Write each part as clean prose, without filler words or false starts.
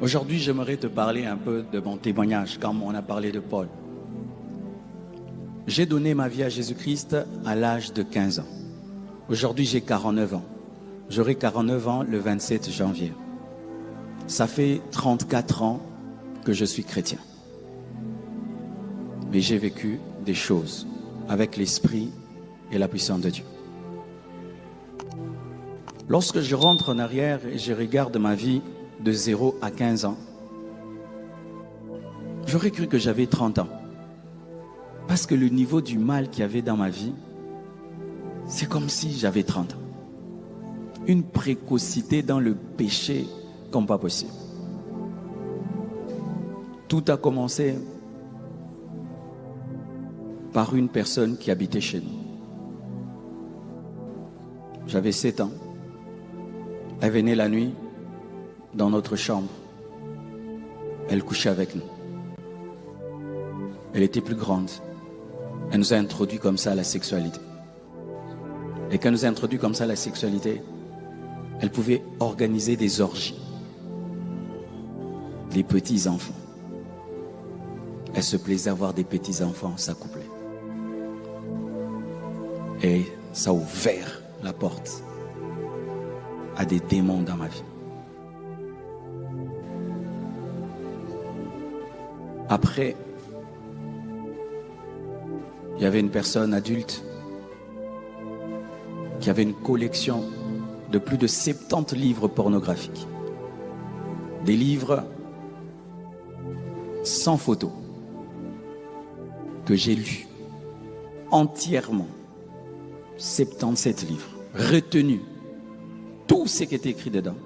Aujourd'hui, j'aimerais te parler un peu de mon témoignage, comme on a parlé de Paul. J'ai donné ma vie à Jésus-Christ à l'âge de 15 ans. Aujourd'hui, j'ai 49 ans. J'aurai 49 ans le 27 janvier. Ça fait 34 ans que je suis chrétien. Mais j'ai vécu des choses avec l'esprit et la puissance de Dieu. Lorsque je rentre en arrière et je regarde ma vie de 0 à 15 ans, j'aurais cru que j'avais 30 ans. Parce que le niveau du mal qu'il y avait dans ma vie, c'est comme si j'avais 30 ans. Une précocité dans le péché comme pas possible. Tout a commencé par une personne qui habitait chez nous. J'avais 7 ans. Elle venait la nuit dans notre chambre. Elle couchait avec nous. Elle était plus grande. Elle nous a introduit comme ça à la sexualité. Et quand elle nous a introduit comme ça à la sexualité, elle pouvait organiser des orgies. Des petits enfants. Elle se plaisait à voir des petits enfants s'accoupler. Et ça a ouvert la porte à des démons dans ma vie. Après, il y avait une personne adulte qui avait une collection de plus de 70 livres pornographiques. Des livres sans photo que j'ai lus entièrement. 77 livres, retenus. Tout ce qui était écrit dedans.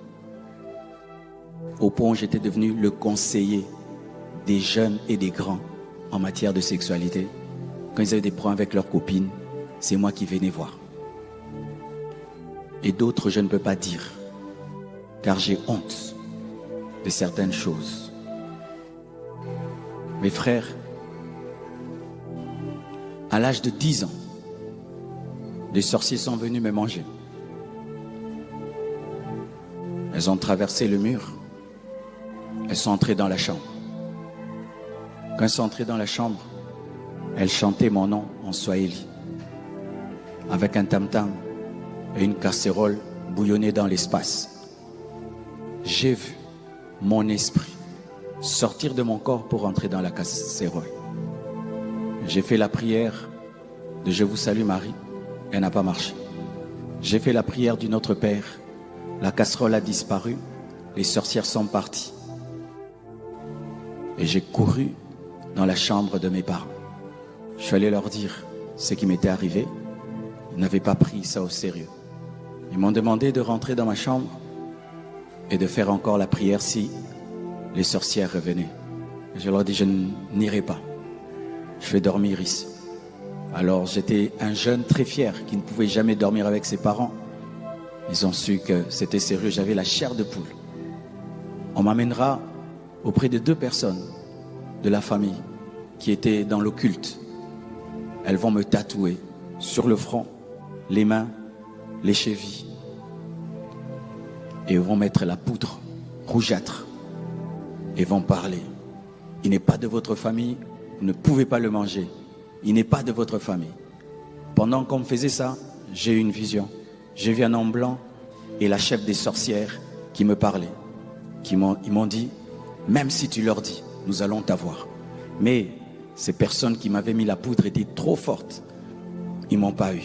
Au point où j'étais devenu le conseiller des jeunes et des grands en matière de sexualité. Quand ils avaient des problèmes avec leurs copines, c'est moi qui venais voir. Et d'autres, je ne peux pas dire, car j'ai honte de certaines choses. Mes frères, à l'âge de 10 ans, des sorciers sont venus me manger. Elles ont traversé le mur. Elles sont entrées dans la chambre. Quand elles sont entrées dans la chambre, elles chantaient mon nom en swahili, avec un tam-tam et une casserole bouillonnée dans l'espace. J'ai vu mon esprit sortir de mon corps pour entrer dans la casserole. J'ai fait la prière de Je vous salue Marie, elle n'a pas marché. J'ai fait la prière du Notre Père, la casserole a disparu, les sorcières sont parties. Et j'ai couru dans la chambre de mes parents. Je suis allé leur dire ce qui m'était arrivé. Ils n'avaient pas pris ça au sérieux. Ils m'ont demandé de rentrer dans ma chambre et de faire encore la prière si les sorcières revenaient. Et je leur ai dit, je n'irai pas. Je vais dormir ici. Alors j'étais un jeune très fier qui ne pouvait jamais dormir avec ses parents. Ils ont su que c'était sérieux, j'avais la chair de poule. On m'amènera auprès de 2 personnes de la famille qui étaient dans l'occulte. Elles vont me tatouer sur le front, les mains, les chevilles. Et vont mettre la poudre rougeâtre et vont parler. Il n'est pas de votre famille, vous ne pouvez pas le manger. Il n'est pas de votre famille. Pendant qu'on me faisait ça, j'ai eu une vision. J'ai vu un homme blanc et la chef des sorcières qui me parlait. Ils m'ont dit, même si tu leur dis, nous allons t'avoir. Mais ces personnes qui m'avaient mis la poudre étaient trop fortes. Ils ne m'ont pas eu.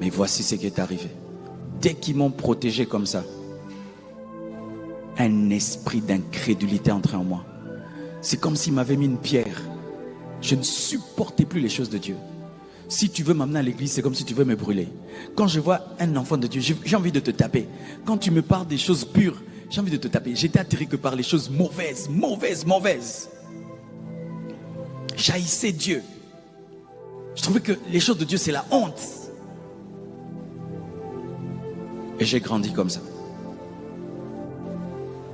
Mais voici ce qui est arrivé. Dès qu'ils m'ont protégé comme ça, un esprit d'incrédulité entrait en moi. C'est comme s'ils m'avaient mis une pierre. Je ne supportais plus les choses de Dieu. Si tu veux m'amener à l'église, c'est comme si tu veux me brûler. Quand je vois un enfant de Dieu, j'ai envie de te taper. Quand tu me parles des choses pures, j'ai envie de te taper. J'étais attiré que par les choses mauvaises, mauvaises. J'haïssais Dieu. Je trouvais que les choses de Dieu, c'est la honte. Et j'ai grandi comme ça.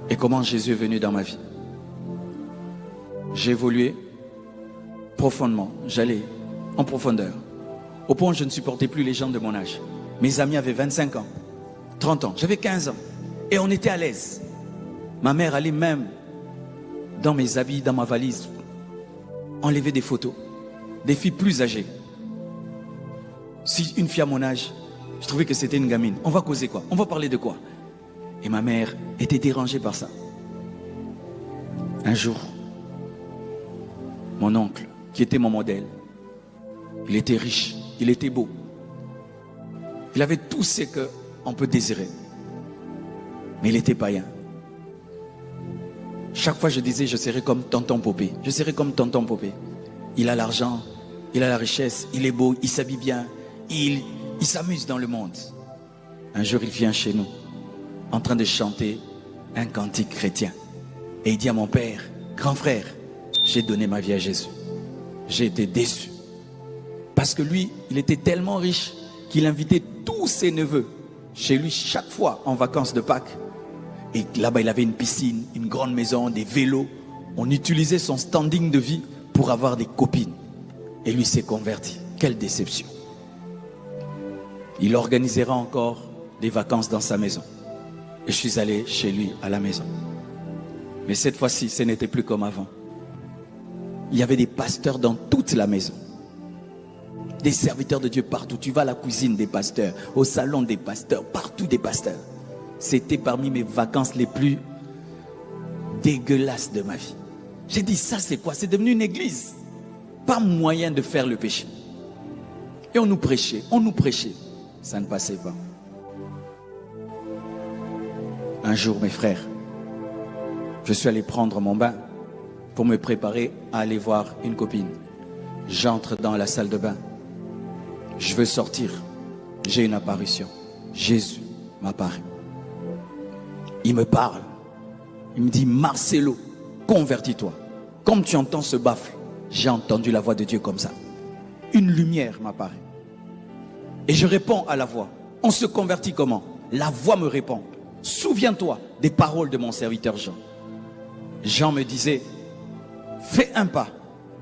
Et comment Jésus est venu dans ma vie? J'ai évolué profondément. J'allais en profondeur. Au point où je ne supportais plus les gens de mon âge. Mes amis avaient 25 ans, 30 ans. J'avais 15 ans. Et on était à l'aise. Ma mère allait même dans mes habits, dans ma valise, enlever des photos, des filles plus âgées. Si une fille à mon âge, je trouvais que c'était une gamine. On va causer quoi? On va parler de quoi? Et ma mère était dérangée par ça. Un jour, mon oncle, qui était mon modèle, il était riche, il était beau. Il avait tout ce qu'on peut désirer. Mais il était païen. Chaque fois je disais, je serai comme tonton Popé. Je serai comme tonton Popé. Il a l'argent, il a la richesse, il est beau, il s'habille bien, il s'amuse dans le monde. Un jour il vient chez nous, en train de chanter un cantique chrétien. Et il dit à mon père, grand frère, j'ai donné ma vie à Jésus. J'ai été déçu. Parce que lui, il était tellement riche qu'il invitait tous ses neveux chez lui chaque fois en vacances de Pâques. Et là-bas, il avait une piscine, une grande maison, des vélos. On utilisait son standing de vie pour avoir des copines. Et lui s'est converti. Quelle déception. Il organisera encore des vacances dans sa maison. Et je suis allé chez lui à la maison. Mais cette fois-ci, ce n'était plus comme avant. Il y avait des pasteurs dans toute la maison. Des serviteurs de Dieu partout. Tu vas à la cuisine des pasteurs, au salon des pasteurs, partout des pasteurs. C'était parmi mes vacances les plus dégueulasses de ma vie. J'ai dit, ça c'est quoi? C'est devenu une église. Pas moyen de faire le péché. Et on nous prêchait. Ça ne passait pas. Un jour, mes frères, je suis allé prendre mon bain pour me préparer à aller voir une copine. J'entre dans la salle de bain. Je veux sortir. J'ai une apparition. Jésus m'apparaît. Il me parle. Il me dit, Marcelo, convertis-toi. Comme tu entends ce baffle, j'ai entendu la voix de Dieu comme ça. Une lumière m'apparaît. Et je réponds à la voix. On se convertit comment? La voix me répond. Souviens-toi des paroles de mon serviteur Jean. Jean me disait, fais un pas,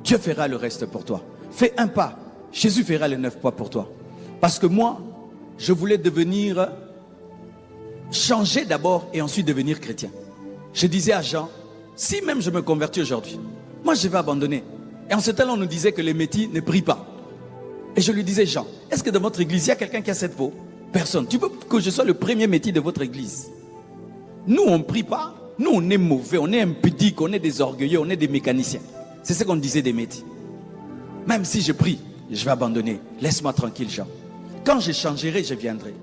Dieu fera le reste pour toi. Fais un pas, Jésus fera les 9 pas pour toi. Parce que moi, je voulais changer d'abord et ensuite devenir chrétien. Je disais à Jean, si même je me convertis aujourd'hui, moi je vais abandonner. Et en ce temps-là, on nous disait que les métis ne prient pas. Et je lui disais, Jean, est-ce que dans votre église, il y a quelqu'un qui a cette peau? Personne. Tu veux que je sois le premier métis de votre église? Nous, on ne prie pas. Nous, on est mauvais, on est impudiques, on est des orgueilleux, on est des mécaniciens. C'est ce qu'on disait des métis. Même si je prie, je vais abandonner. Laisse-moi tranquille, Jean. Quand je changerai, je viendrai.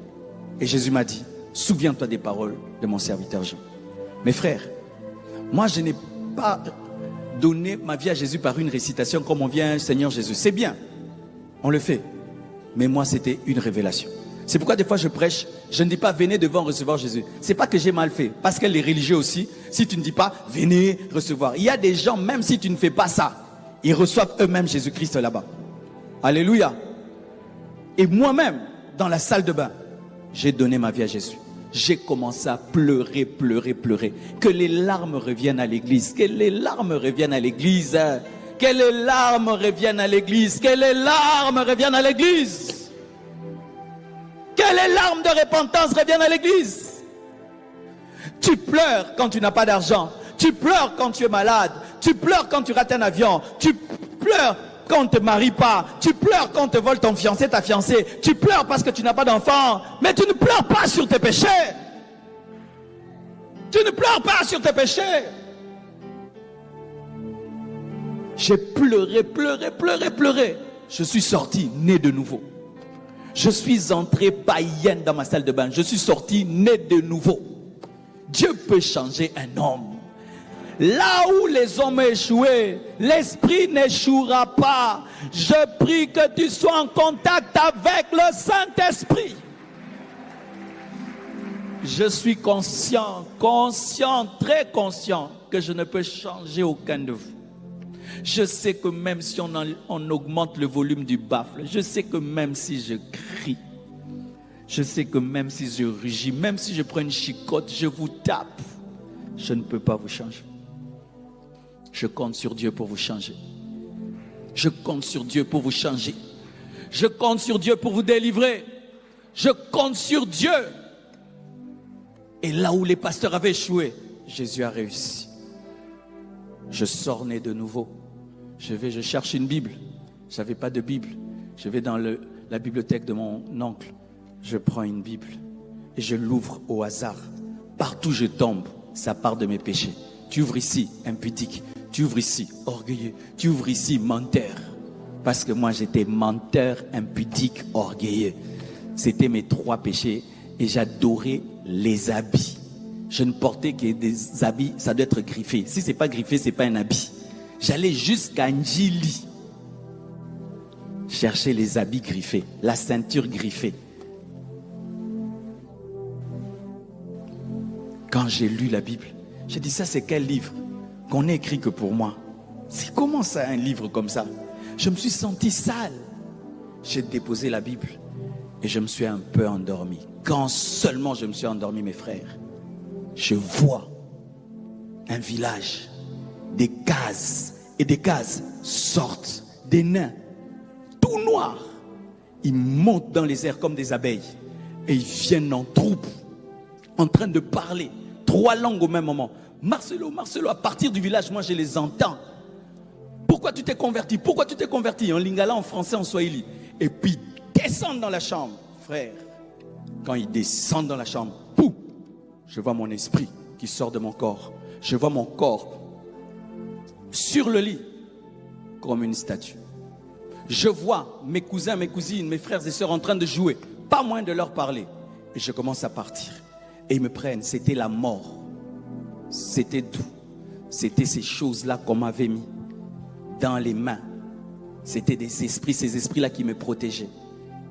Et Jésus m'a dit, souviens-toi des paroles de mon serviteur Jean. Mes frères, moi, je n'ai pas donné ma vie à Jésus par une récitation comme on vient, Seigneur Jésus. C'est bien, on le fait. Mais moi, c'était une révélation. C'est pourquoi des fois je prêche, je ne dis pas venez devant recevoir Jésus. C'est pas que j'ai mal fait, parce que les religieux aussi, si tu ne dis pas venez recevoir. Il y a des gens, même si tu ne fais pas ça, ils reçoivent eux-mêmes Jésus-Christ là-bas. Alléluia. Et moi-même, dans la salle de bain, j'ai donné ma vie à Jésus. J'ai commencé à pleurer. Que les larmes reviennent à l'église. Que les larmes reviennent à l'église. Que les larmes reviennent à l'église. Que les larmes reviennent à l'église. Que les larmes de repentance reviennent à l'église. Tu pleures quand tu n'as pas d'argent. Tu pleures quand tu es malade. Tu pleures quand tu rates un avion. Tu pleures quand on ne te marie pas. Tu pleures quand on te vole ton fiancé, ta fiancée. Tu pleures parce que tu n'as pas d'enfant. Mais tu ne pleures pas sur tes péchés. Tu ne pleures pas sur tes péchés. J'ai pleuré. Je suis sorti, né de nouveau. Je suis entré païenne dans ma salle de bain. Je suis sorti, né de nouveau. Dieu peut changer un homme. Là où les hommes échouaient, l'esprit n'échouera pas. Je prie que tu sois en contact avec le Saint-Esprit. Je suis conscient, très conscient que je ne peux changer aucun de vous. Je sais que même si on augmente le volume du baffle, je sais que même si je crie, je sais que même si je rugis, même si je prends une chicotte, je vous tape, je ne peux pas vous changer. Je compte sur Dieu pour vous changer. Je compte sur Dieu pour vous changer. Je compte sur Dieu pour vous délivrer. Je compte sur Dieu. Et là où les pasteurs avaient échoué, Jésus a réussi. Je sors né de nouveau. Je cherche une Bible. Je n'avais pas de Bible. Je vais dans la bibliothèque de mon oncle. Je prends une Bible et je l'ouvre au hasard. Partout où je tombe, ça part de mes péchés. Tu ouvres ici, impudique. Tu ouvres ici, orgueilleux. Tu ouvres ici, menteur. Parce que moi, j'étais menteur, impudique, orgueilleux. C'était mes 3 péchés et j'adorais les habits. Je ne portais que des habits, ça doit être griffé. Si ce n'est pas griffé, ce n'est pas un habit. J'allais jusqu'à Njili chercher les habits griffés, la ceinture griffée. Quand j'ai lu la Bible, j'ai dit, ça c'est quel livre qu'on n'a écrit que pour moi? C'est comment ça, un livre comme ça? Je me suis senti sale. J'ai déposé la Bible et je me suis un peu endormi. Quand seulement je me suis endormi, mes frères, je vois un village, des cases, et des cases sortent, des nains, tout noirs. Ils montent dans les airs comme des abeilles et ils viennent en troupe, en train de parler 3 langues au même moment. Marcelo, Marcelo, à partir du village, moi je les entends. Pourquoi tu t'es converti? Pourquoi tu t'es converti? En lingala, en français, en swahili. Et puis descendent dans la chambre, frère. Quand ils descendent dans la chambre, pouf, je vois mon esprit qui sort de mon corps. Je vois mon corps sur le lit comme une statue. Je vois mes cousins, mes cousines, mes frères et sœurs en train de jouer. Pas moins de leur parler. Et je commence à partir. Et ils me prennent. C'était la mort. C'était tout. C'était ces choses-là qu'on m'avait mis dans les mains. C'était des esprits, ces esprits-là qui me protégeaient,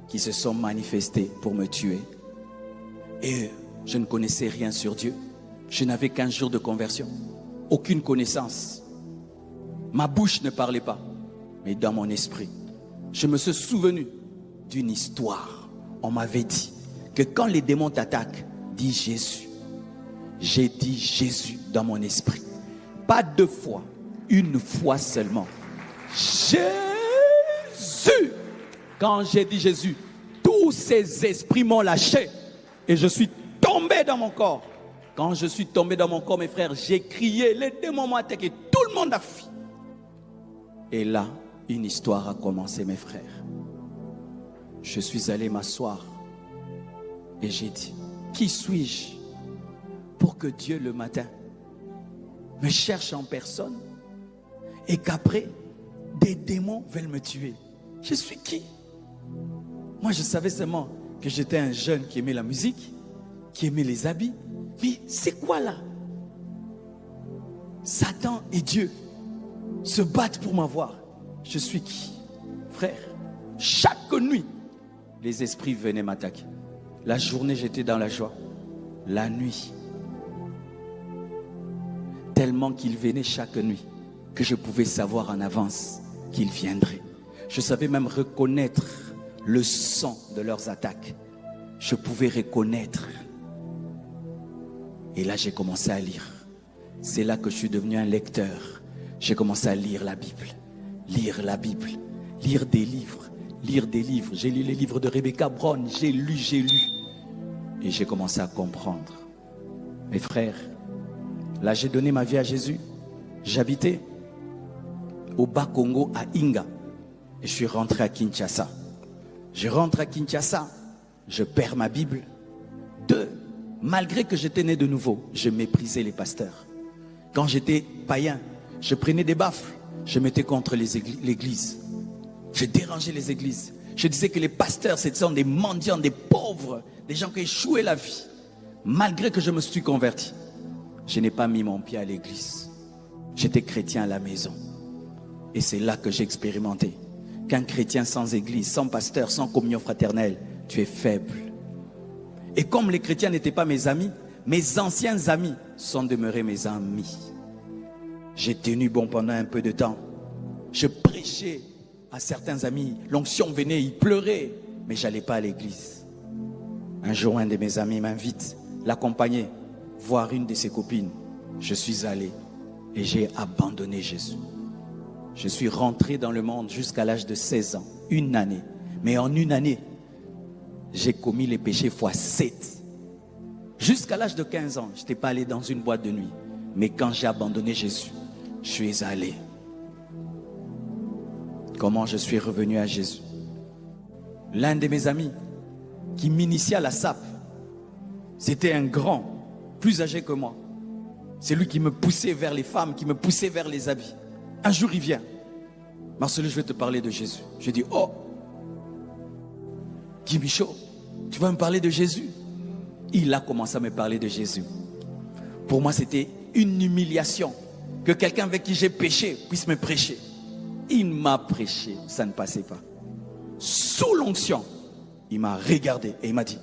qui se sont manifestés pour me tuer. Et je ne connaissais rien sur Dieu. Je n'avais qu'un jour de conversion. Aucune connaissance. Ma bouche ne parlait pas. Mais dans mon esprit, je me suis souvenu d'une histoire. On m'avait dit que quand les démons t'attaquent, dis Jésus. J'ai dit Jésus dans mon esprit. Pas 2 fois, 1 fois seulement. Jésus. Quand j'ai dit Jésus, tous ces esprits m'ont lâché et je suis tombé dans mon corps. Quand je suis tombé dans mon corps, mes frères, j'ai crié, les démons m'ont attaqué, tout le monde a fui. Et là, une histoire a commencé, mes frères. Je suis allé m'asseoir et j'ai dit, qui suis-je pour que Dieu le matin me cherche en personne et qu'après, des démons veulent me tuer? Je suis qui? Moi, je savais seulement que j'étais un jeune qui aimait la musique, qui aimait les habits. Mais c'est quoi là? Satan et Dieu se battent pour m'avoir. Je suis qui? Frère, chaque nuit, les esprits venaient m'attaquer. La journée, j'étais dans la joie. La nuit, tellement qu'ils venaient chaque nuit que je pouvais savoir en avance qu'ils viendraient. Je savais même reconnaître le son de leurs attaques. Je pouvais reconnaître. Et là, j'ai commencé à lire. C'est là que je suis devenu un lecteur. J'ai commencé à lire la Bible. Lire la Bible. Lire des livres. Lire des livres. J'ai lu les livres de Rebecca Brown. J'ai lu. Et j'ai commencé à comprendre. Mes frères, là, j'ai donné ma vie à Jésus. J'habitais au Bas-Congo, à Inga. Et je suis rentré à Kinshasa. Je rentre à Kinshasa. Je perds ma Bible. 2. Malgré que j'étais né de nouveau, je méprisais les pasteurs. Quand j'étais païen, je prenais des baffles. Je mettais contre l'église. Je dérangeais les églises. Je disais que les pasteurs, ce sont des mendiants, des pauvres, des gens qui échouaient la vie. Malgré que je me suis converti, je n'ai pas mis mon pied à l'église. J'étais chrétien à la maison. Et c'est là que j'ai expérimenté qu'un chrétien sans église, sans pasteur, sans communion fraternelle, tu es faible. Et comme les chrétiens n'étaient pas mes amis, mes anciens amis sont demeurés mes amis. J'ai tenu bon pendant un peu de temps. Je prêchais à certains amis. L'onction venait, ils pleuraient. Mais je n'allais pas à l'église. Un jour, un de mes amis m'invite, l'accompagner, voir une de ses copines. Je suis allé et j'ai abandonné Jésus. Je suis rentré dans le monde jusqu'à l'âge de 16 ans. 1 année. Mais en 1 année, j'ai commis les péchés fois 7. Jusqu'à l'âge de 15 ans, je n'étais pas allé dans une boîte de nuit. Mais quand j'ai abandonné Jésus, je suis allé. Comment je suis revenu à Jésus? L'un de mes amis qui m'initiait à la SAP, c'était un grand, plus âgé que moi. C'est lui qui me poussait vers les femmes, qui me poussait vers les habits. Un jour, il vient. Marcelo, je vais te parler de Jésus. Je dis, oh, Guy Michaud, tu vas me parler de Jésus? Il a commencé à me parler de Jésus. Pour moi, c'était une humiliation que quelqu'un avec qui j'ai péché puisse me prêcher. Il m'a prêché, ça ne passait pas. Sous l'onction, il m'a regardé et il m'a dit,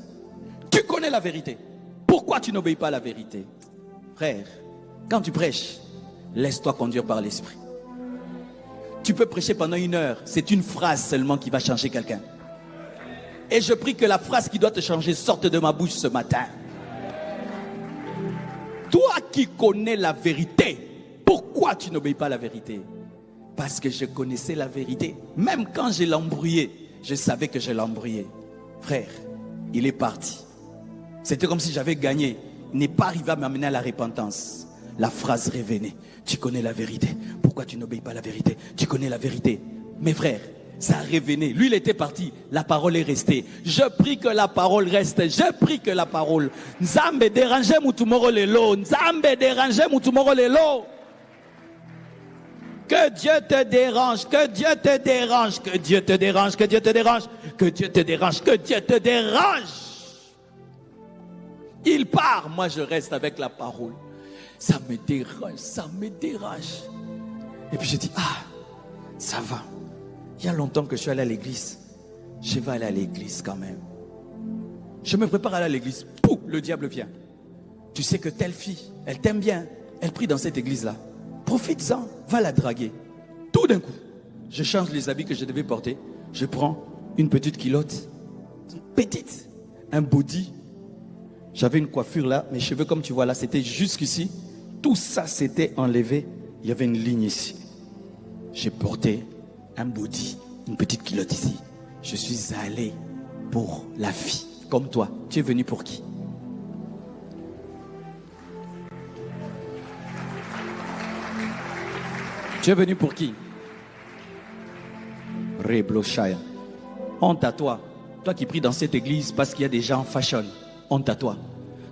tu connais la vérité. Pourquoi tu n'obéis pas à la vérité? Frère, quand tu prêches, laisse-toi conduire par l'esprit. Tu peux prêcher pendant 1 heure. C'est une phrase seulement qui va changer quelqu'un. Et je prie que la phrase qui doit te changer sorte de ma bouche ce matin. Toi qui connais la vérité, pourquoi tu n'obéis pas à la vérité? Parce que je connaissais la vérité. Même quand je l'ai embrouillé, je savais que je l'ai embrouillé. Frère, il est parti. C'était comme si j'avais gagné. Il n'est pas arrivé à m'amener à la repentance. La phrase revenait. Tu connais la vérité. Pourquoi tu n'obéis pas à la vérité? Tu connais la vérité. Mes frères, ça revenait. Lui, il était parti. La parole est restée. Je prie que la parole reste. Je prie que la parole. Nzambe dérange mutumoro lelo. Nzambe dérange mutumoro lelo. Que Dieu te dérange. Que Dieu te dérange. Que Dieu te dérange. Que Dieu te dérange. Que Dieu te dérange. Que Dieu te dérange. Il part. Moi, je reste avec la parole. Ça me dérange, ça me dérange. Et puis je dis, ah, ça va. Il y a longtemps que je suis allé à l'église. Je vais aller à l'église quand même. Je me prépare à aller à l'église. Pouf, le diable vient. Tu sais que telle fille, elle t'aime bien. Elle prie dans cette église-là. Profite-en, va la draguer. Tout d'un coup, je change les habits que je devais porter. Je prends une petite culotte. Petite. Un body. J'avais une coiffure là, mes cheveux comme tu vois là, c'était jusqu'ici. Tout ça s'était enlevé. Il y avait une ligne ici. J'ai porté un body, une petite culotte ici. Je suis allé pour la fille, comme toi. Tu es venu pour qui? Tu es venu pour qui? Reblochaya. Honte à toi. Toi qui pries dans cette église parce qu'il y a des gens fashion. Honte à toi.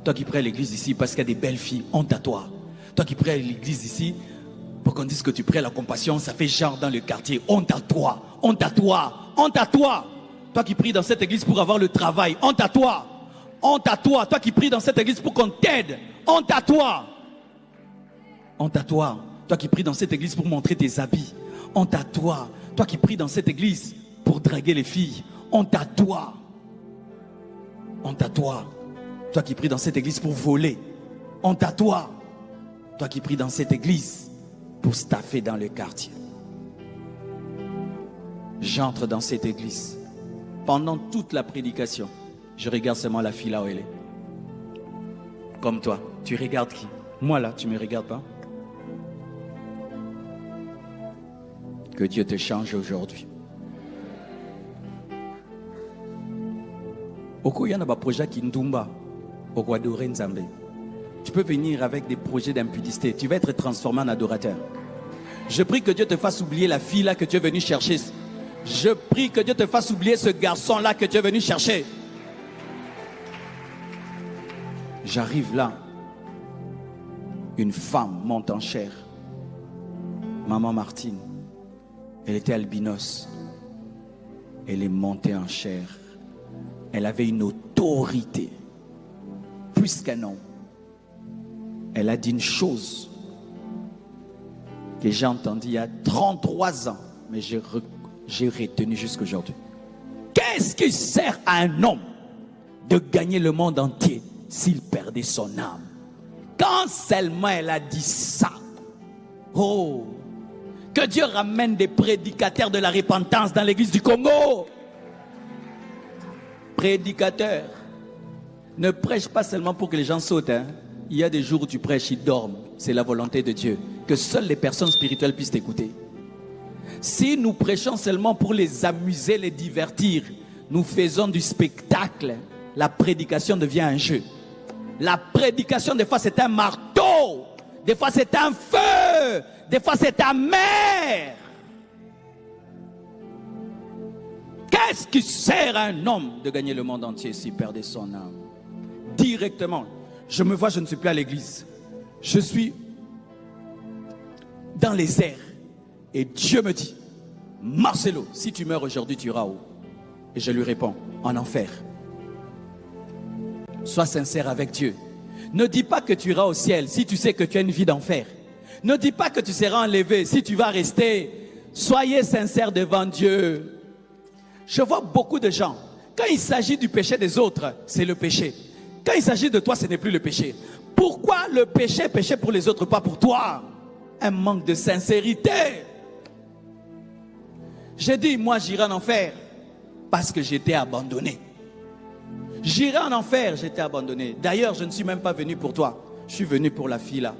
Toi qui pries à l'église ici parce qu'il y a des belles filles. Honte à toi. Toi qui pries à l'église ici pour qu'on dise que tu pries à la compassion, ça fait genre dans le quartier. Honte à toi. Honte à toi. Honte à toi. Toi qui pries dans cette église pour avoir le travail. Honte à toi. Honte à toi. Toi qui pries dans cette église pour qu'on t'aide. Honte à toi. Honte à toi. Toi qui pries dans cette église pour montrer tes habits. Honte à toi. Toi qui pries dans cette église pour draguer les filles. Honte à toi. Honte à toi. Toi qui pries dans cette église pour voler. Honte à toi. Toi qui pries dans cette église pour staffer dans le quartier. J'entre dans cette église. Pendant toute la prédication, je regarde seulement la fille là où elle est. Comme toi, tu regardes qui? Moi là, tu ne me regardes pas? Que Dieu te change aujourd'hui. Oko yana ba projet qui ndumba au adorer Nzambe. Tu peux venir avec des projets d'impudicité. Tu vas être transformé en adorateur. Je prie que Dieu te fasse oublier la fille là que tu es venu chercher. Je prie que Dieu te fasse oublier ce garçon là que tu es venu chercher. J'arrive là. Une femme monte en chair. Maman Martine. Elle était albinos. Elle est montée en chair. Elle avait une autorité. Plus qu'un homme. Elle a dit une chose que j'ai entendue il y a 33 ans. Mais j'ai retenu jusqu'à aujourd'hui. Qu'est-ce qui sert à un homme de gagner le monde entier s'il perdait son âme? Quand seulement elle a dit ça. Oh, que Dieu ramène des prédicateurs de la repentance dans l'église du Congo. Prédicateurs, ne prêche pas seulement pour que les gens sautent. Hein. Il y a des jours où tu prêches, ils dorment. C'est la volonté de Dieu. Que seules les personnes spirituelles puissent t'écouter. Si nous prêchons seulement pour les amuser, les divertir, nous faisons du spectacle. La prédication devient un jeu. La prédication, des fois, c'est un marteau. Des fois, c'est un feu. Des fois, c'est ta mère. Qu'est-ce qui sert à un homme de gagner le monde entier s'il perdait son âme? Directement. Je me vois, je ne suis plus à l'église. Je suis dans les airs. Et Dieu me dit, Marcelo, si tu meurs aujourd'hui, tu iras où? Et je lui réponds, en enfer. Sois sincère avec Dieu. Ne dis pas que tu iras au ciel si tu sais que tu as une vie d'enfer. Ne dis pas que tu seras enlevé si tu vas rester. Soyez sincère devant Dieu. Je vois beaucoup de gens, quand il s'agit du péché des autres, c'est le péché. Quand il s'agit de toi, ce n'est plus le péché. Pourquoi le péché, péché pour les autres, pas pour toi? Un manque de sincérité. J'ai dit, moi j'irai en enfer parce que j'étais abandonné. J'irai en enfer, j'étais abandonné. D'ailleurs, je ne suis même pas venu pour toi. Je suis venu pour la fille là.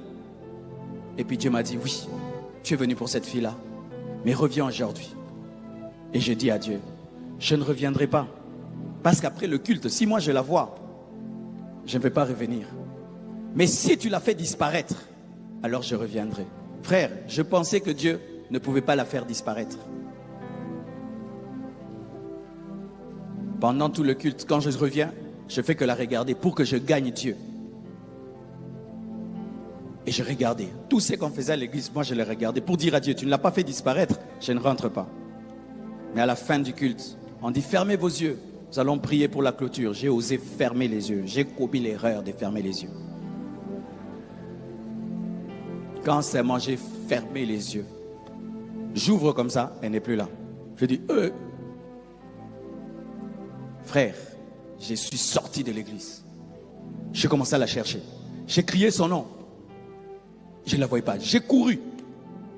Et puis Dieu m'a dit, oui, tu es venu pour cette fille là. Mais reviens aujourd'hui. Et je dis à Dieu, je ne reviendrai pas. Parce qu'après le culte, si moi je la vois, je ne vais pas revenir. Mais si tu la fais disparaître, alors je reviendrai. Frère, je pensais que Dieu ne pouvait pas la faire disparaître. Pendant tout le culte, quand je reviens, je fais que la regarder pour que je gagne Dieu. Et je regardais. Tout ce qu'on faisait à l'église, moi je le regardais pour dire à Dieu, tu ne l'as pas fait disparaître, je ne rentre pas. Mais à la fin du culte, on dit fermez vos yeux, nous allons prier pour la clôture. J'ai osé fermer les yeux, j'ai commis l'erreur de fermer les yeux. Quand c'est moi, j'ai fermé les yeux. J'ouvre comme ça, elle n'est plus là. Je dis, frère, je suis sorti de l'église. J'ai commencé à la chercher. J'ai crié son nom. Je ne la voyais pas. J'ai couru.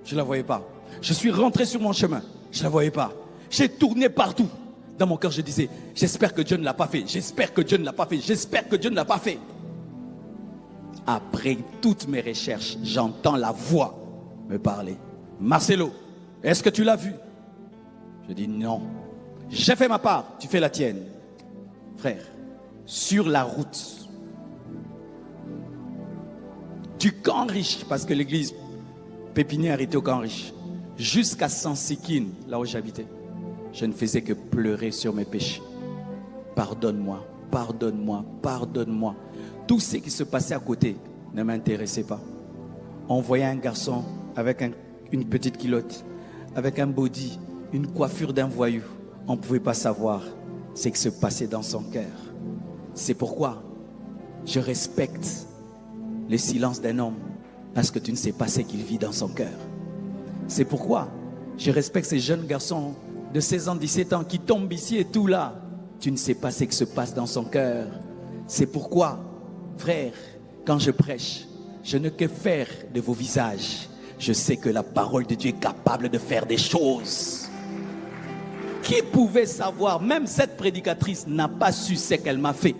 Je ne la voyais pas. Je suis rentré sur mon chemin. Je ne la voyais pas. J'ai tourné partout. Dans mon cœur, je disais, j'espère que Dieu ne l'a pas fait. J'espère que Dieu ne l'a pas fait. J'espère que Dieu ne l'a pas fait. Après toutes mes recherches, j'entends la voix me parler. Marcelo, est-ce que tu l'as vu? Je dis non. J'ai fait ma part, tu fais la tienne. Frère, sur la route du Camp Riche, parce que l'église pépinière était au Camp Riche, jusqu'à Sansikine, là où j'habitais, je ne faisais que pleurer sur mes péchés. Pardonne-moi, pardonne-moi, pardonne-moi. Tout ce qui se passait à côté ne m'intéressait pas. On voyait un garçon avec une petite culotte, avec un body, une coiffure d'un voyou. On ne pouvait pas savoir ce qui se passait dans son cœur. C'est pourquoi je respecte le silence d'un homme, parce que tu ne sais pas ce qu'il vit dans son cœur. C'est pourquoi je respecte ces jeunes garçons de 16 ans, 17 ans qui tombent ici et tout là. Tu ne sais pas ce qui se passe dans son cœur. C'est pourquoi, frère, quand je prêche, je ne que faire de vos visages. Je sais que la parole de Dieu est capable de faire des choses. Qui pouvait savoir? Même cette prédicatrice n'a pas su ce qu'elle m'a fait.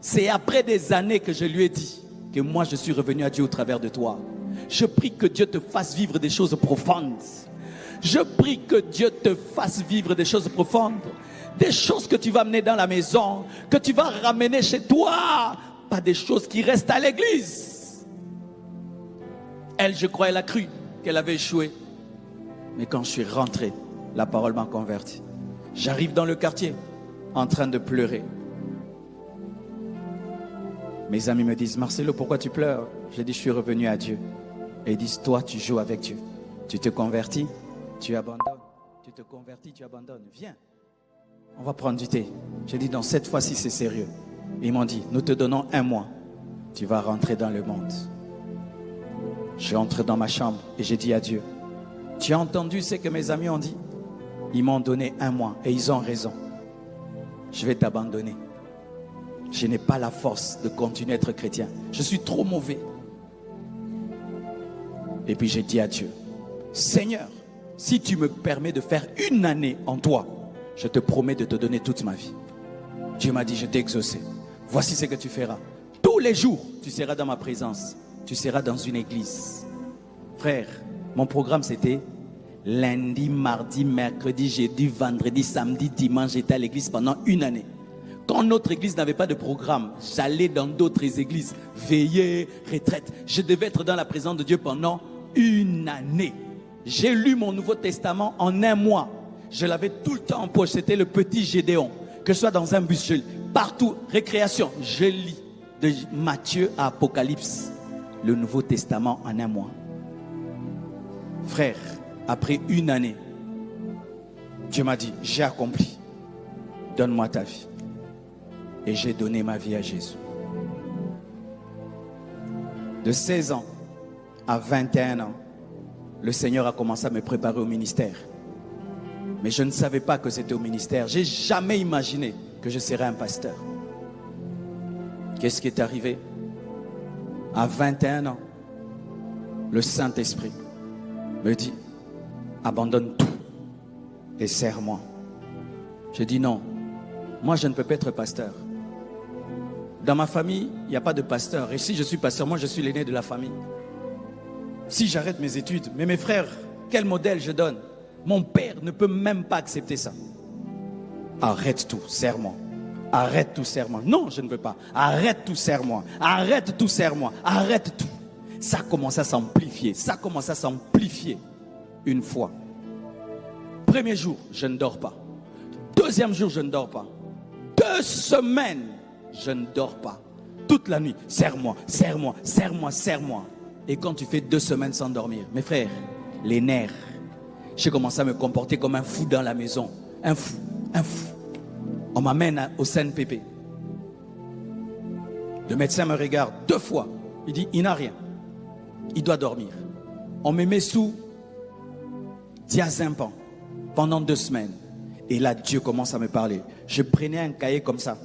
C'est après des années que je lui ai dit que moi je suis revenu à Dieu au travers de toi. Je prie que Dieu te fasse vivre des choses profondes. Je prie que Dieu te fasse vivre des choses profondes. Des choses que tu vas mener dans la maison, que tu vas ramener chez toi. Pas des choses qui restent à l'église. Elle, je crois, elle a cru qu'elle avait échoué. Mais quand je suis rentré, la parole m'a converti. J'arrive dans le quartier en train de pleurer. Mes amis me disent, Marcelo, pourquoi tu pleures? J'ai dit, je suis revenu à Dieu. Et ils disent, toi, tu joues avec Dieu. Tu te convertis, tu abandonnes. Tu te convertis, tu abandonnes. Viens, on va prendre du thé. J'ai dit, non, cette fois-ci, c'est sérieux. Ils m'ont dit, nous te donnons 1 mois. Tu vas rentrer dans le monde. Je suis entré dans ma chambre et j'ai dit à Dieu, tu as entendu ce que mes amis ont dit? Ils m'ont donné 1 mois et ils ont raison. Je vais t'abandonner. Je n'ai pas la force de continuer à être chrétien. Je suis trop mauvais. Et puis j'ai dit à Dieu, Seigneur, si tu me permets de faire 1 année en toi, je te promets de te donner toute ma vie. Dieu m'a dit, je t'ai exaucé. Voici ce que tu feras. Tous les jours, tu seras dans ma présence. Tu seras dans une église. Frère, mon programme c'était lundi, mardi, mercredi, jeudi, vendredi, samedi, dimanche. J'étais à l'église pendant 1 année. Quand notre église n'avait pas de programme, j'allais dans d'autres églises, veiller, retraite. Je devais être dans la présence de Dieu pendant une année. J'ai lu mon Nouveau Testament en un mois. Je l'avais tout le temps en poche. C'était le petit Gédéon. Que ce soit dans un bus, je lis. Partout, récréation, je lis. De Matthieu à Apocalypse, le Nouveau Testament en un mois. Frère, après une année, Dieu m'a dit, j'ai accompli. Donne-moi ta vie. Et j'ai donné ma vie à Jésus. De 16 ans à 21 ans, le Seigneur a commencé à me préparer au ministère. Mais je ne savais pas que c'était au ministère. Je n'ai jamais imaginé que je serais un pasteur. Qu'est-ce qui est arrivé? À 21 ans, le Saint-Esprit me dit, abandonne tout et sers-moi. Je dis non, moi je ne peux pas être pasteur. Dans ma famille, il n'y a pas de pasteur. Et si je suis pasteur, moi je suis l'aîné de la famille. Si j'arrête mes études, mais mes frères, quel modèle je donne? Mon père ne peut même pas accepter ça. Arrête tout, sers-moi. Arrête tout, sers-moi. Non, je ne veux pas. Arrête tout, sers-moi. Arrête tout, sers-moi. Arrête tout. Ça commence à s'amplifier. Ça commence à s'amplifier. Une fois. Premier jour, je ne dors pas. Deuxième jour, je ne dors pas. 2 semaines, je ne dors pas. Toute la nuit, serre-moi, serre-moi, serre-moi, serre-moi. Et quand tu fais 2 semaines sans dormir, mes frères, les nerfs, j'ai commencé à me comporter comme un fou dans la maison. Un fou, un fou. On m'amène au CNPP. Le médecin me regarde 2 fois. Il dit, il n'a rien. Il doit dormir. On me met sous diazépam pendant 2 semaines. Et là, Dieu commence à me parler. Je prenais un cahier comme ça.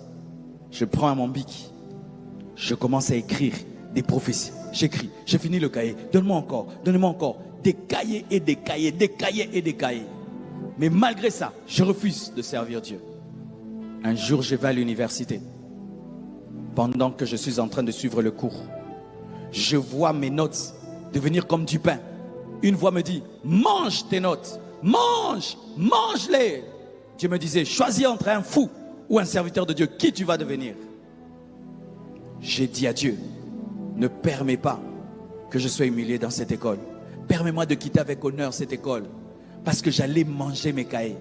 Je prends mon bic. Je commence à écrire des prophéties. J'écris. Je finis le cahier. Donne-moi encore. Donne-moi encore. Des cahiers et des cahiers. Des cahiers et des cahiers. Mais malgré ça, je refuse de servir Dieu. Un jour, je vais à l'université. Pendant que je suis en train de suivre le cours, je vois mes notes devenir comme du pain. Une voix me dit, mange tes notes. Mange, mange-les. Dieu me disait, choisis entre un fou ou un serviteur de Dieu. Qui tu vas devenir? J'ai dit à Dieu, ne permets pas que je sois humilié dans cette école. Permets-moi de quitter avec honneur cette école. Parce que j'allais manger mes cahiers.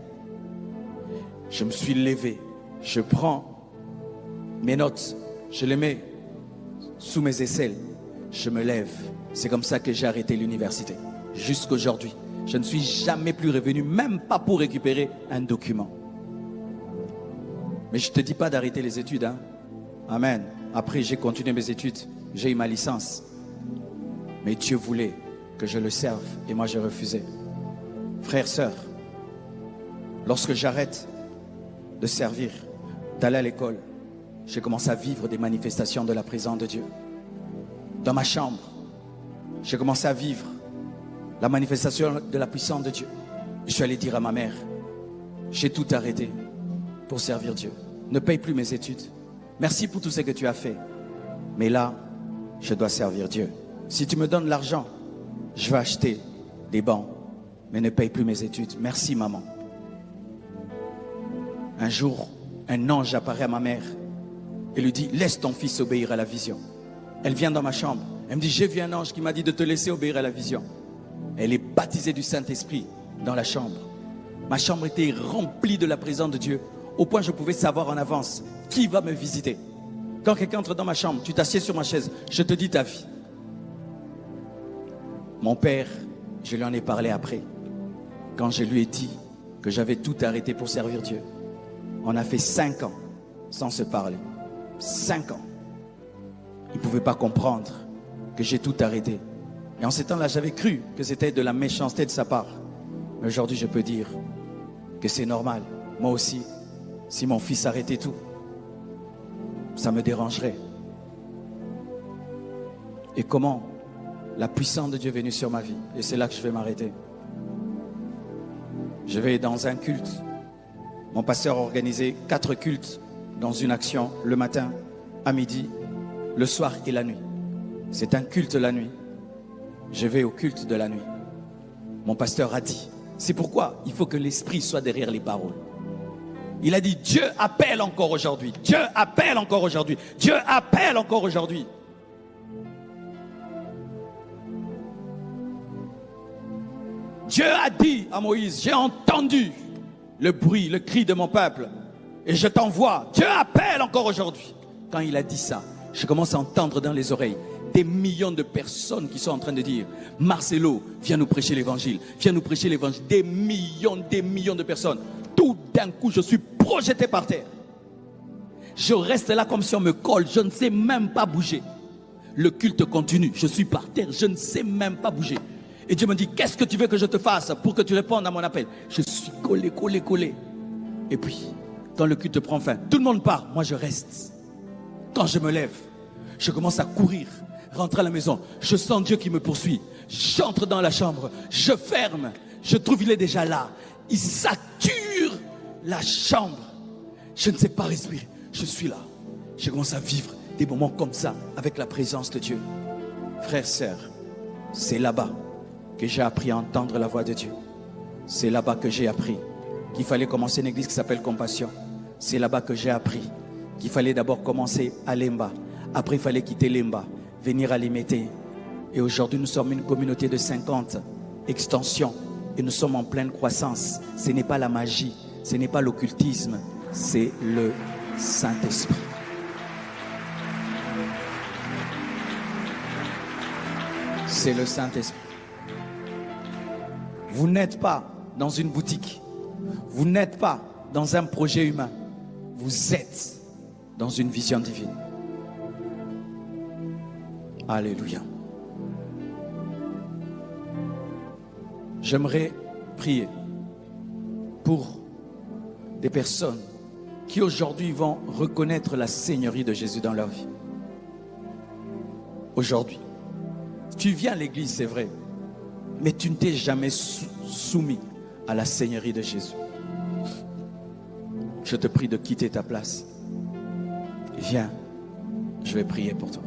Je me suis levé. Je prends mes notes. Je les mets sous mes aisselles. Je me lève. C'est comme ça que j'ai arrêté l'université. Jusqu'aujourd'hui. Je ne suis jamais plus revenu, même pas pour récupérer un document. Mais je ne te dis pas d'arrêter les études. Hein? Amen. Après, j'ai continué mes études. J'ai eu ma licence. Mais Dieu voulait que je le serve. Et moi, j'ai refusé. Frères, sœurs, lorsque j'arrête de servir, d'aller à l'école, j'ai commencé à vivre des manifestations de la présence de Dieu. Dans ma chambre, j'ai commencé à vivre la manifestation de la puissance de Dieu. Je suis allé dire à ma mère, j'ai tout arrêté pour servir Dieu. Ne paye plus mes études. Merci pour tout ce que tu as fait. Mais là, je dois servir Dieu. Si tu me donnes l'argent, je vais acheter des bancs. Mais ne paye plus mes études. Merci maman. Un jour, un ange apparaît à ma mère et lui dit, laisse ton fils obéir à la vision. Elle vient dans ma chambre. Elle me dit, j'ai vu un ange qui m'a dit de te laisser obéir à la vision. Elle est baptisée du Saint-Esprit dans la chambre. Ma chambre était remplie de la présence de Dieu, au point que je pouvais savoir en avance qui va me visiter. Quand quelqu'un entre dans ma chambre, tu t'assieds sur ma chaise, je te dis ta vie. Mon père, je lui en ai parlé après. Quand je lui ai dit que j'avais tout arrêté pour servir Dieu. On a fait 5 ans sans se parler. 5 ans. Il ne pouvait pas comprendre que j'ai tout arrêté. Et en ces temps-là, j'avais cru que c'était de la méchanceté de sa part. Mais aujourd'hui, je peux dire que c'est normal. Moi aussi, si mon fils arrêtait tout, ça me dérangerait. Et comment la puissance de Dieu est venue sur ma vie. Et c'est là que je vais m'arrêter. Je vais dans un culte. Mon pasteur a organisé 4 cultes dans une action, le matin, à midi, le soir et la nuit. C'est un culte la nuit. Je vais au culte de la nuit. Mon pasteur a dit, c'est pourquoi il faut que l'esprit soit derrière les paroles. Il a dit, Dieu appelle encore aujourd'hui. Dieu appelle encore aujourd'hui. Dieu appelle encore aujourd'hui. Dieu a dit à Moïse, j'ai entendu le bruit, le cri de mon peuple et je t'envoie. Dieu appelle encore aujourd'hui. Quand il a dit ça, je commence à entendre dans les oreilles des millions de personnes qui sont en train de dire, Marcelo, viens nous prêcher l'évangile, viens nous prêcher l'évangile. Des millions de personnes. Tout d'un coup, je suis projeté par terre. Je reste là comme si on me colle, je ne sais même pas bouger. Le culte continue, je suis par terre, je ne sais même pas bouger. Et Dieu me dit, qu'est-ce que tu veux que je te fasse pour que tu répondes à mon appel? Je suis collé. Et puis, quand le culte prend fin, tout le monde part, moi je reste. Quand je me lève, je commence à courir, rentrer à la maison. Je sens Dieu qui me poursuit. J'entre dans la chambre, je ferme. Je trouve il est déjà là. Il sature la chambre. Je ne sais pas respirer. Je suis là. Je commence à vivre des moments comme ça avec la présence de Dieu. Frères, sœurs, c'est là-bas que j'ai appris à entendre la voix de Dieu. C'est là-bas que j'ai appris qu'il fallait commencer une église qui s'appelle Compassion. C'est là-bas que j'ai appris qu'il fallait d'abord commencer à Lemba. Après, il fallait quitter Lemba, venir à Limete. Et aujourd'hui, nous sommes une communauté de 50 extensions. Et nous sommes en pleine croissance. Ce n'est pas la magie, ce n'est pas l'occultisme, c'est le Saint-Esprit. C'est le Saint-Esprit. Vous n'êtes pas dans une boutique. Vous n'êtes pas dans un projet humain. Vous êtes dans une vision divine. Alléluia. J'aimerais prier pour des personnes qui aujourd'hui vont reconnaître la Seigneurie de Jésus dans leur vie. Aujourd'hui, tu viens à l'église, c'est vrai, mais tu ne t'es jamais soumis à la Seigneurie de Jésus. Je te prie de quitter ta place. Viens, je vais prier pour toi.